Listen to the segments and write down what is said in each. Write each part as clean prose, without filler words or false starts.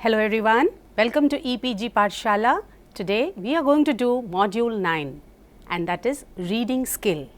Hello everyone, welcome to EPG Pathshala. Today we are going to do module 9 and that is reading skill.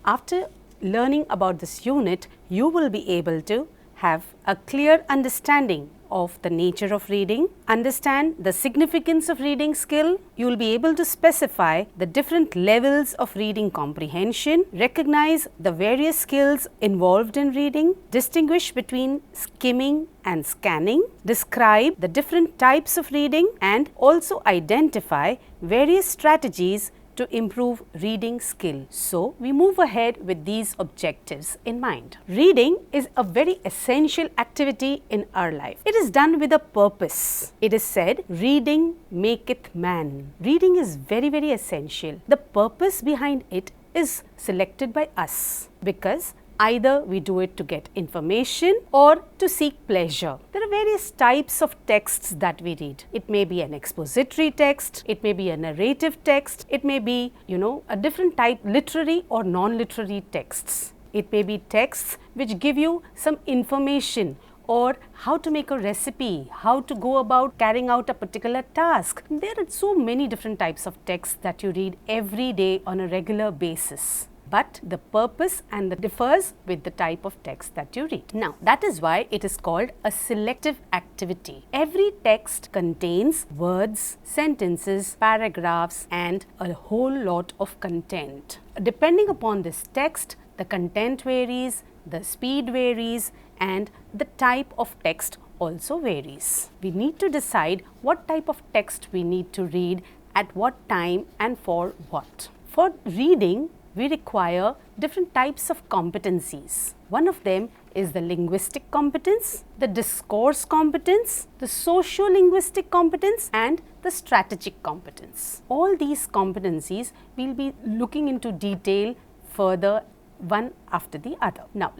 After learning about this unit, you will be able to have a clear understanding of the nature of reading, understand the significance of reading skill. You will be able to specify the different levels of reading comprehension, recognize the various skills involved in reading, distinguish between skimming and scanning, describe the different types of reading and also identify various strategies to improve reading skill. So, we move ahead with these objectives in mind. Reading is a very essential activity in our life. It is done with a purpose. It is said, reading maketh man. Reading is very essential. The purpose behind it is selected by us because either we do it to get information or to seek pleasure. There are various types of texts that we read. It may be an expository text, it may be a narrative text, it may be, a different type, literary or non-literary texts. It may be texts which give you some information or how to make a recipe, how to go about carrying out a particular task. There are so many different types of texts that you read every day on a regular basis. But the purpose and differs with the type of text that you read. Now, that is why it is called a selective activity. Every text contains words, sentences, paragraphs and a whole lot of content. Depending upon this text, the content varies, the speed varies and the type of text also varies. We need to decide what type of text we need to read at what time and for what. For reading, we require different types of competencies. One of them is the linguistic competence, the discourse competence, the socio-linguistic competence and the strategic competence. All these competencies we will be looking into detail further one after the other. Now,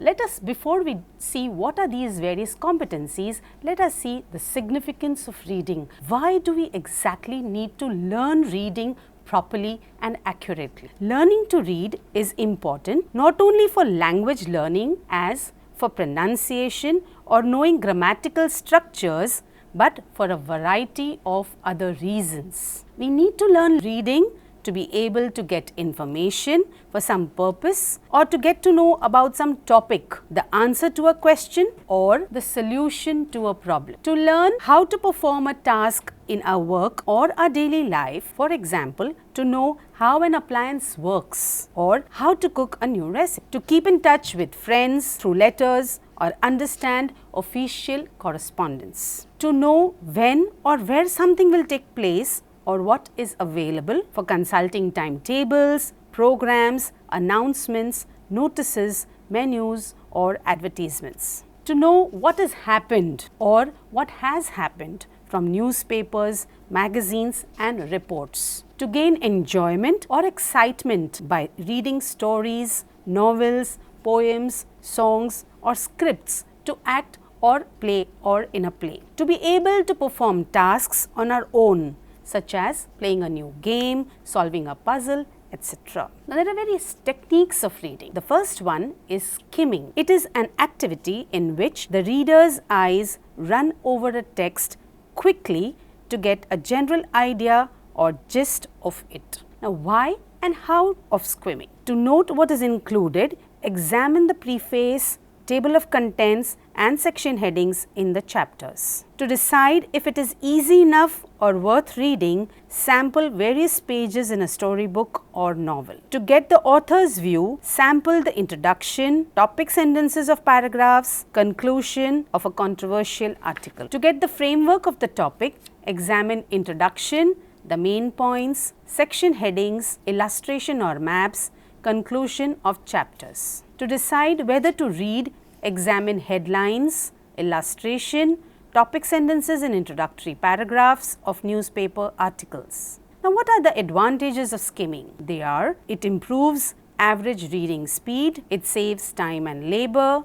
before we see what are these various competencies, let us see the significance of reading. Why do we exactly need to learn reading properly and accurately? Learning to read is important not only for language learning as for pronunciation or knowing grammatical structures, but for a variety of other reasons. We need to learn reading to be able to get information for some purpose or to get to know about some topic, the answer to a question or the solution to a problem. To learn how to perform a task in our work or our daily life, for example, to know how an appliance works or how to cook a new recipe. To keep in touch with friends through letters or understand official correspondence. To know when or where something will take place or what is available for consulting timetables, programs, announcements, notices, menus or advertisements. To know what has happened or what has happened from newspapers, magazines and reports. To gain enjoyment or excitement by reading stories, novels, poems, songs or scripts, to act or play or in a play. To be able to perform tasks on our own, such as playing a new game, solving a puzzle, etc. Now, there are various techniques of reading. The first one is skimming. It is an activity in which the reader's eyes run over a text quickly to get a general idea or gist of it. Now, why and how of skimming? To note what is included, examine the preface, table of contents and section headings in the chapters. To decide if it is easy enough or worth reading, sample various pages in a storybook or novel. To get the author's view, sample the introduction, topic sentences of paragraphs, conclusion of a controversial article. To get the framework of the topic, examine introduction, the main points, section headings, illustration or maps, conclusion of chapters. To decide whether to read, examine headlines, illustration, topic sentences and introductory paragraphs of newspaper articles. Now, what are the advantages of skimming? They are, it improves average reading speed, it saves time and labor,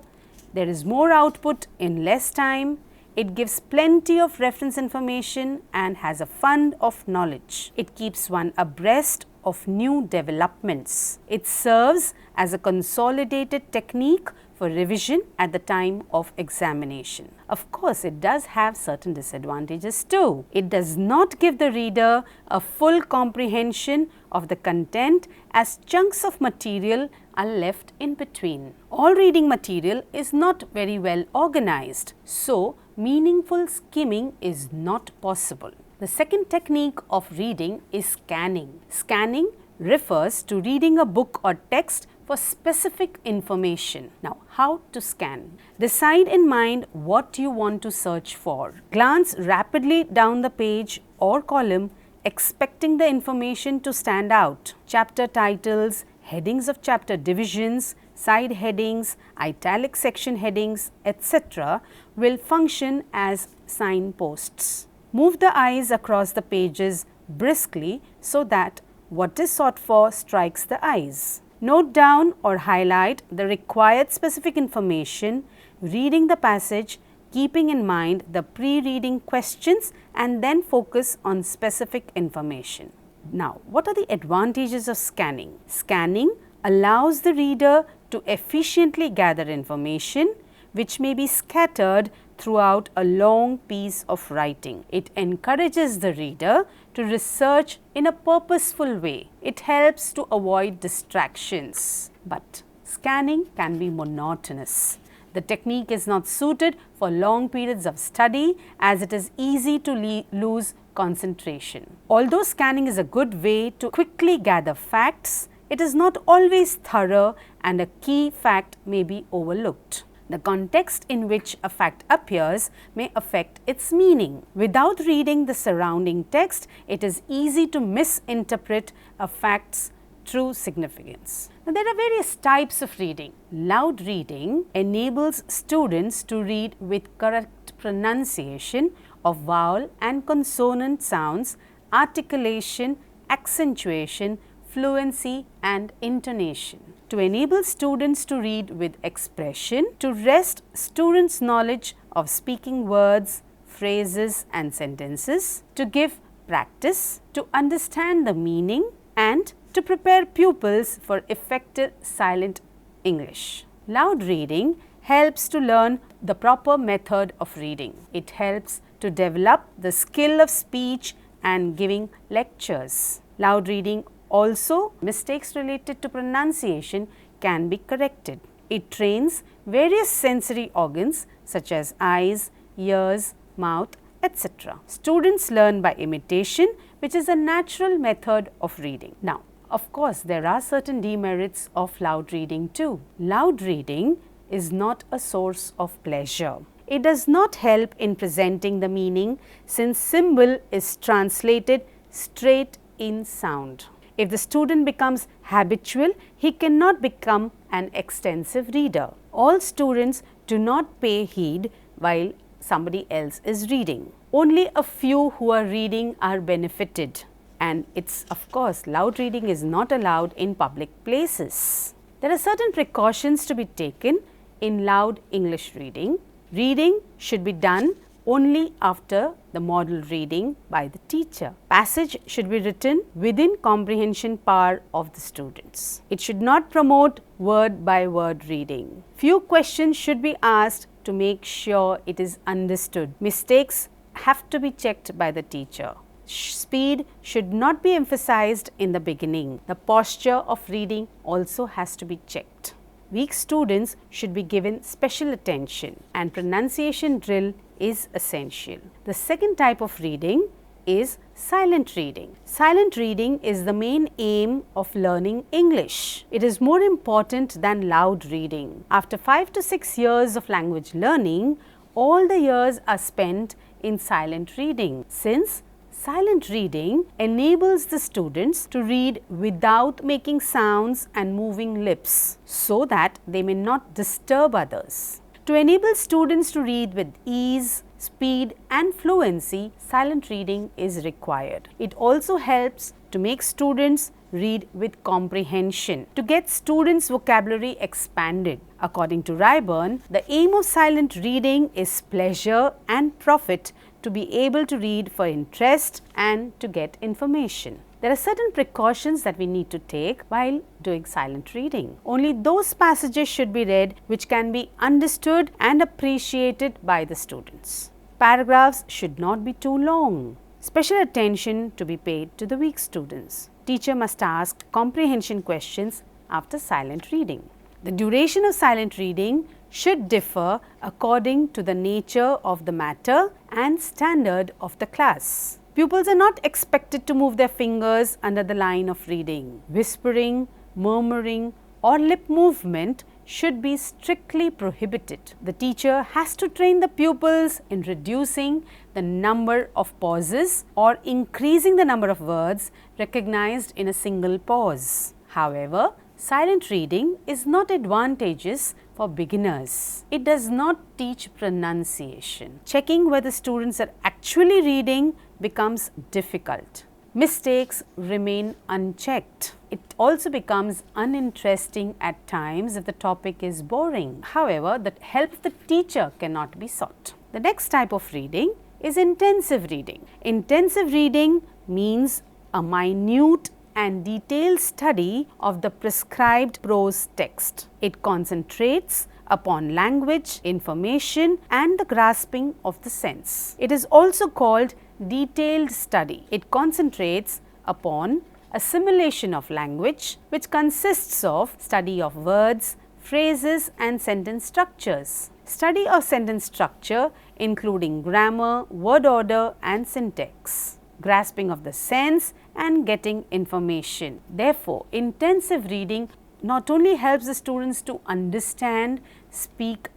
there is more output in less time, it gives plenty of reference information and has a fund of knowledge. It keeps one abreast of new developments. It serves as a consolidated technique for revision at the time of examination. Of course, it does have certain disadvantages too. It does not give the reader a full comprehension of the content, as chunks of material are left in between. All reading material is not very well organized, so meaningful skimming is not possible. The second technique of reading is scanning. Scanning refers to reading a book or text for specific information. Now, how to scan? Decide in mind what you want to search for. Glance rapidly down the page or column, expecting the information to stand out. Chapter titles, headings of chapter divisions, side headings, italic section headings, etc. will function as signposts. Move the eyes across the pages briskly so that what is sought for strikes the eyes. Note down or highlight the required specific information, reading the passage, keeping in mind the pre-reading questions, and then focus on specific information. Now, what are the advantages of scanning? Scanning allows the reader to efficiently gather information which may be scattered throughout a long piece of writing. It encourages the reader to research in a purposeful way. It helps to avoid distractions. But scanning can be monotonous. The technique is not suited for long periods of study, as it is easy to lose concentration. Although scanning is a good way to quickly gather facts, it is not always thorough and a key fact may be overlooked. The context in which a fact appears may affect its meaning. Without reading the surrounding text, it is easy to misinterpret a fact's true significance. Now, there are various types of reading. Loud reading enables students to read with correct pronunciation of vowel and consonant sounds, articulation, accentuation, fluency and intonation. To enable students to read with expression, to rest students' knowledge of speaking words, phrases and sentences, to give practice, to understand the meaning, and to prepare pupils for effective silent English. Loud reading helps to learn the proper method of reading. It helps to develop the skill of speech and giving lectures. Loud reading also, mistakes related to pronunciation can be corrected. It trains various sensory organs such as eyes, ears, mouth, etc. Students learn by imitation, which is a natural method of reading. Now, of course, there are certain demerits of loud reading too. Loud reading is not a source of pleasure. It does not help in presenting the meaning, since symbol is translated straight in sound. If the student becomes habitual, he cannot become an extensive reader. All students do not pay heed while somebody else is reading. Only a few who are reading are benefited. And it's, of course, loud reading is not allowed in public places. There are certain precautions to be taken in loud English reading. Reading should be done only after the model reading by the teacher. Passage should be written within comprehension power of the students. It should not promote word by word reading. Few questions should be asked to make sure it is understood. Mistakes have to be checked by the teacher. Speed should not be emphasized in the beginning. The posture of reading also has to be checked. Weak students should be given special attention, and pronunciation drill is essential. The second type of reading is silent reading. Silent reading is the main aim of learning English. It is more important than loud reading. After 5 to 6 years of language learning, all the years are spent in silent reading, since silent reading enables the students to read without making sounds and moving lips, so that they may not disturb others. To enable students to read with ease, speed and fluency, silent reading is required. It also helps to make students read with comprehension, to get students' vocabulary expanded. According to Ryburn, the aim of silent reading is pleasure and profit, to be able to read for interest and to get information. There are certain precautions that we need to take while doing silent reading. Only those passages should be read which can be understood and appreciated by the students. Paragraphs should not be too long. Special attention to be paid to the weak students. Teacher must ask comprehension questions after silent reading. The duration of silent reading should differ according to the nature of the matter and standard of the class. Pupils are not expected to move their fingers under the line of reading. Whispering, murmuring or lip movement should be strictly prohibited. The teacher has to train the pupils in reducing the number of pauses or increasing the number of words recognized in a single pause. However, silent reading is not advantageous for beginners. It does not teach pronunciation. Checking whether students are actually reading becomes difficult. Mistakes remain unchecked. It also becomes uninteresting at times if the topic is boring. However, the help of the teacher cannot be sought. The next type of reading is intensive reading. Intensive reading means a minute and detailed study of the prescribed prose text. It concentrates upon language, information and the grasping of the sense. It is also called detailed study. It concentrates upon assimilation of language, which consists of study of words, phrases and sentence structures. Study of sentence structure including grammar, word order and syntax. Grasping of the sense and getting information. Therefore, intensive reading not only helps the students to understand, speak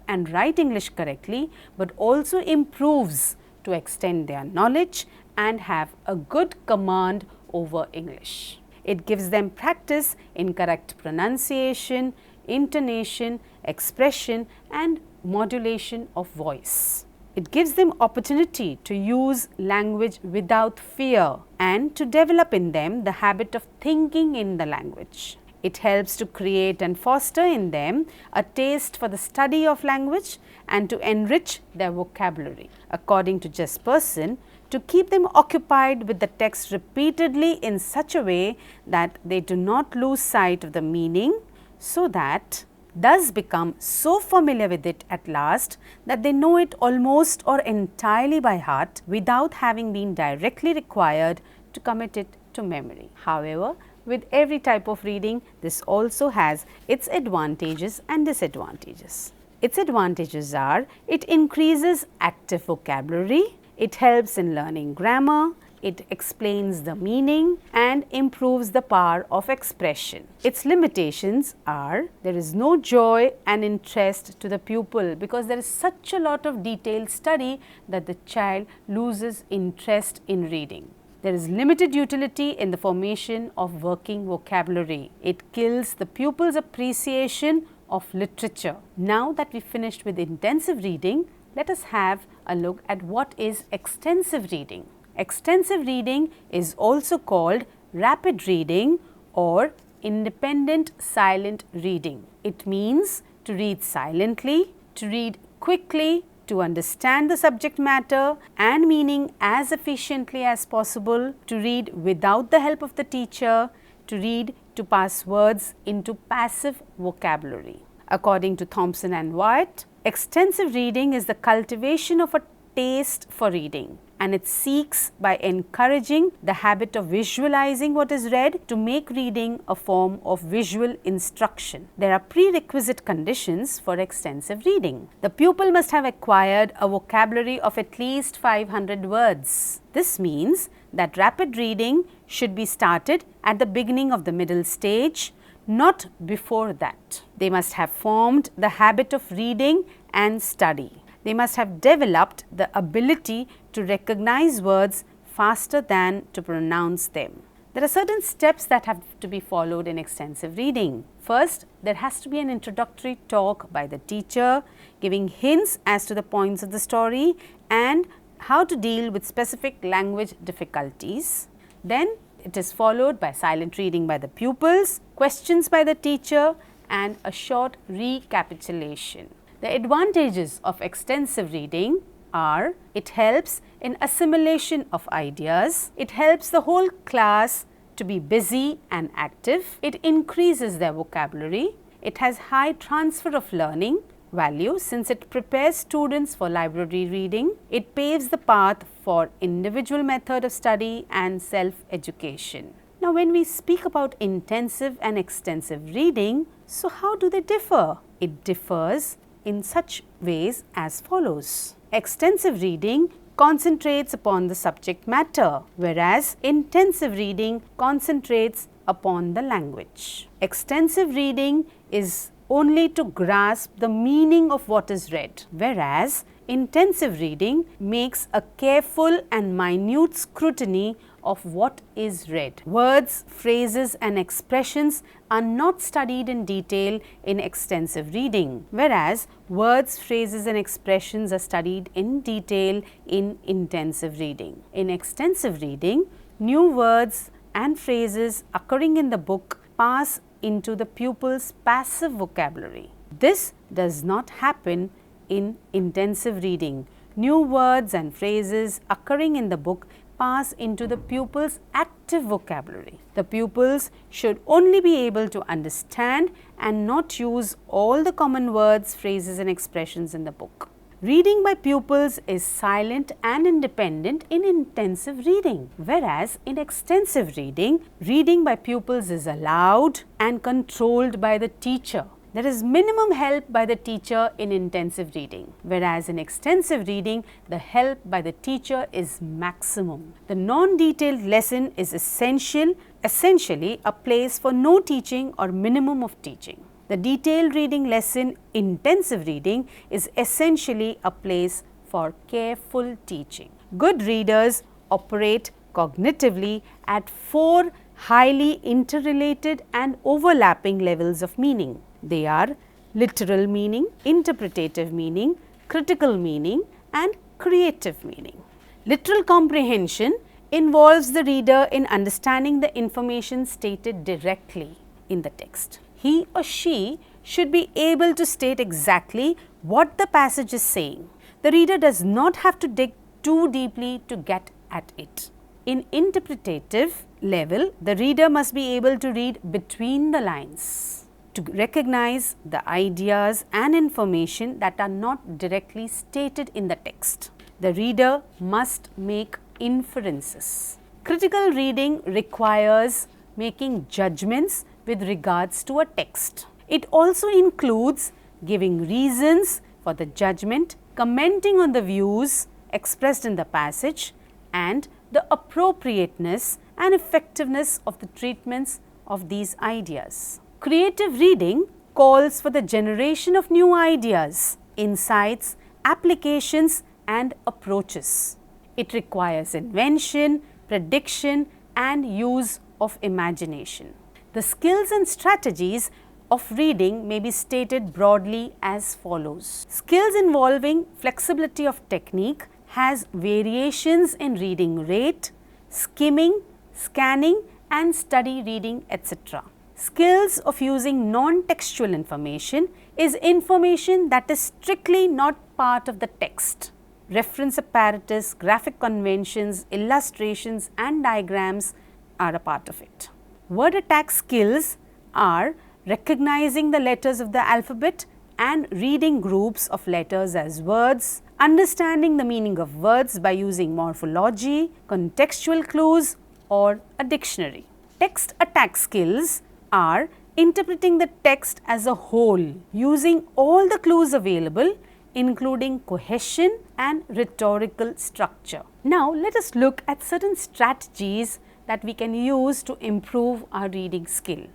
and write English correctly, but also improves to extend their knowledge and have a good command over English. It gives them practice in correct pronunciation, intonation, expression and modulation of voice. It gives them opportunity to use language without fear and to develop in them the habit of thinking in the language. It helps to create and foster in them a taste for the study of language and to enrich their vocabulary. According to Jesperson, to keep them occupied with the text repeatedly in such a way that they do not lose sight of the meaning, so that thus become so familiar with it at last that they know it almost or entirely by heart without having been directly required to commit it to memory. However, with every type of reading, this also has its advantages and disadvantages. Its advantages are, it increases active vocabulary, it helps in learning grammar, it explains the meaning and improves the power of expression. Its limitations are, there is no joy and interest to the pupil because there is such a lot of detailed study that the child loses interest in reading. There is limited utility in the formation of working vocabulary. It kills the pupil's appreciation of literature. Now that we finished with intensive reading, let us have a look at what is extensive reading. Extensive reading is also called rapid reading or independent silent reading. It means to read silently, to read quickly, to understand the subject matter and meaning as efficiently as possible, to read without the help of the teacher, to read to pass words into passive vocabulary. According to Thompson and Wyatt, extensive reading is the cultivation of a taste for reading, and it seeks by encouraging the habit of visualizing what is read to make reading a form of visual instruction. There are prerequisite conditions for extensive reading. The pupil must have acquired a vocabulary of at least 500 words. This means that rapid reading should be started at the beginning of the middle stage, not before that. They must have formed the habit of reading and study. They must have developed the ability to recognize words faster than to pronounce them. There are certain steps that have to be followed in extensive reading. First, there has to be an introductory talk by the teacher, giving hints as to the points of the story and how to deal with specific language difficulties. Then, it is followed by silent reading by the pupils, questions by the teacher and a short recapitulation. The advantages of extensive reading are it helps in assimilation of ideas, it helps the whole class to be busy and active, it increases their vocabulary, it has high transfer of learning value since it prepares students for library reading, it paves the path for individual method of study and self-education. Now, when we speak about intensive and extensive reading, so how do they differ? It differs in such ways as follows. Extensive reading concentrates upon the subject matter, whereas intensive reading concentrates upon the language. Extensive reading is only to grasp the meaning of what is read, whereas intensive reading makes a careful and minute scrutiny of what is read. Words, phrases and expressions are not studied in detail in extensive reading, whereas words, phrases and expressions are studied in detail in intensive reading. In extensive reading, new words and phrases occurring in the book pass into the pupil's passive vocabulary. This does not happen in intensive reading. New words and phrases occurring in the book pass into the pupil's active vocabulary. The pupils should only be able to understand and not use all the common words, phrases and expressions in the book. Reading by pupils is silent and independent in intensive reading, whereas in extensive reading, reading by pupils is allowed and controlled by the teacher. There is minimum help by the teacher in intensive reading, whereas in extensive reading, the help by the teacher is maximum. The non-detailed lesson is essentially a place for no teaching or minimum of teaching. The detailed reading lesson, intensive reading, is essentially a place for careful teaching. Good readers operate cognitively at 4 highly interrelated and overlapping levels of meaning. They are literal meaning, interpretative meaning, critical meaning and creative meaning. Literal comprehension involves the reader in understanding the information stated directly in the text. He or she should be able to state exactly what the passage is saying. The reader does not have to dig too deeply to get at it. In interpretative level, the reader must be able to read between the lines to recognize the ideas and information that are not directly stated in the text. The reader must make inferences. Critical reading requires making judgments with regards to a text. It also includes giving reasons for the judgment, commenting on the views expressed in the passage and the appropriateness and effectiveness of the treatments of these ideas. Creative reading calls for the generation of new ideas, insights, applications and approaches. It requires invention, prediction and use of imagination. The skills and strategies of reading may be stated broadly as follows. Skills involving flexibility of technique has variations in reading rate, skimming, scanning and study reading, etc. Skills of using non-textual information is information that is strictly not part of the text. Reference apparatus, graphic conventions, illustrations and diagrams are a part of it. Word attack skills are recognizing the letters of the alphabet and reading groups of letters as words, understanding the meaning of words by using morphology, contextual clues or a dictionary. Text attack skills are interpreting the text as a whole using all the clues available including cohesion and rhetorical structure. Now, let us look at certain strategies that we can use to improve our reading skill.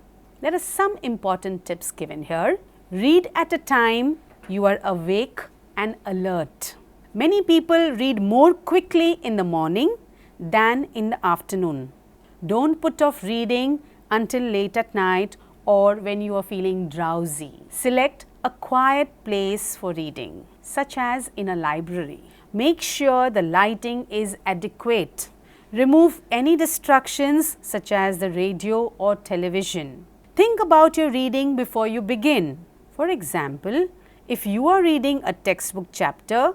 There are some important tips given here. Read at a time you are awake and alert. Many people read more quickly in the morning than in the afternoon. Don't put off reading until late at night or when you are feeling drowsy. Select a quiet place for reading, such as in a library. Make sure the lighting is adequate. Remove any distractions such as the radio or television. Think about your reading before you begin. For example, if you are reading a textbook chapter,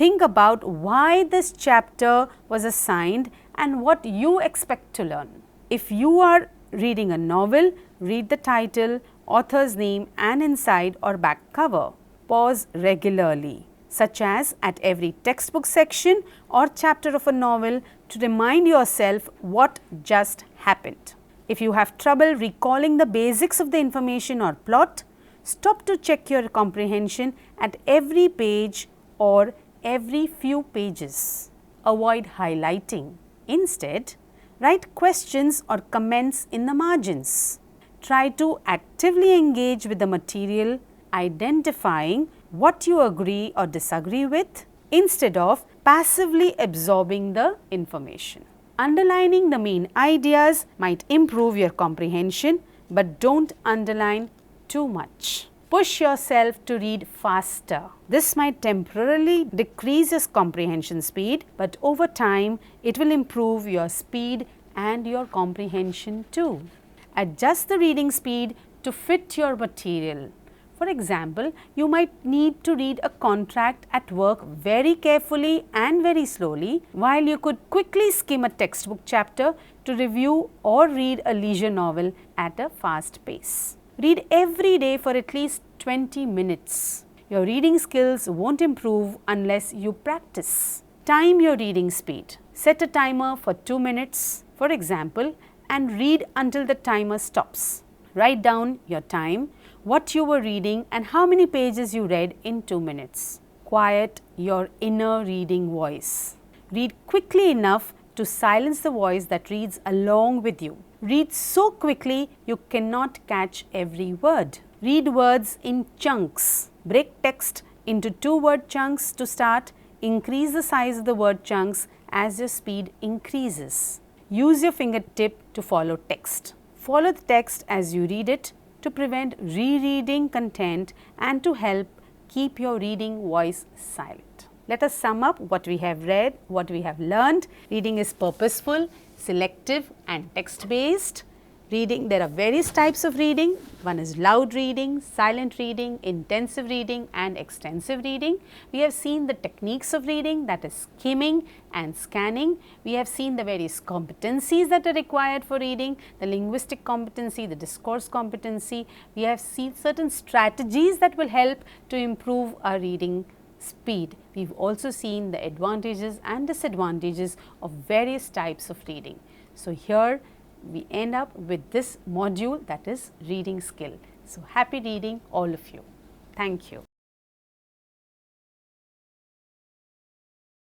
think about why this chapter was assigned and what you expect to learn. If you are reading a novel, read the title, author's name and inside or back cover. Pause regularly, such as at every textbook section or chapter of a novel, to remind yourself what just happened. If you have trouble recalling the basics of the information or plot, stop to check your comprehension at every page or every few pages. Avoid highlighting. Instead, write questions or comments in the margins. Try to actively engage with the material, identifying what you agree or disagree with instead of passively absorbing the information. Underlining the main ideas might improve your comprehension, but don't underline too much. Push yourself to read faster. This might temporarily decrease your comprehension speed, but over time it will improve your speed and your comprehension too. Adjust the reading speed to fit your material. For example, you might need to read a contract at work very carefully and very slowly, while you could quickly skim a textbook chapter to review or read a leisure novel at a fast pace. Read every day for at least 20 minutes. Your reading skills won't improve unless you practice. Time your reading speed. Set a timer for 2 minutes, for example, and read until the timer stops. Write down your time, what you were reading and how many pages you read in 2 minutes. Quiet your inner reading voice. Read quickly enough to silence the voice that reads along with you. Read so quickly you cannot catch every word. Read words in chunks. Break text into 2-word chunks to start. Increase the size of the word chunks as your speed increases. Use your fingertip to follow text. Follow the text as you read it to prevent rereading content and to help keep your reading voice silent. Let us sum up what we have read, what we have learned. Reading is purposeful, selective and text-based. Reading, there are various types of reading. One is loud reading, silent reading, intensive reading and extensive reading. We have seen the techniques of reading, that is skimming and scanning. We have seen the various competencies that are required for reading, the linguistic competency, the discourse competency. We have seen certain strategies that will help to improve our reading speed. We have also seen the advantages and disadvantages of various types of reading. So, here we end up with this module, that is reading skill. So, happy reading all of you. Thank you.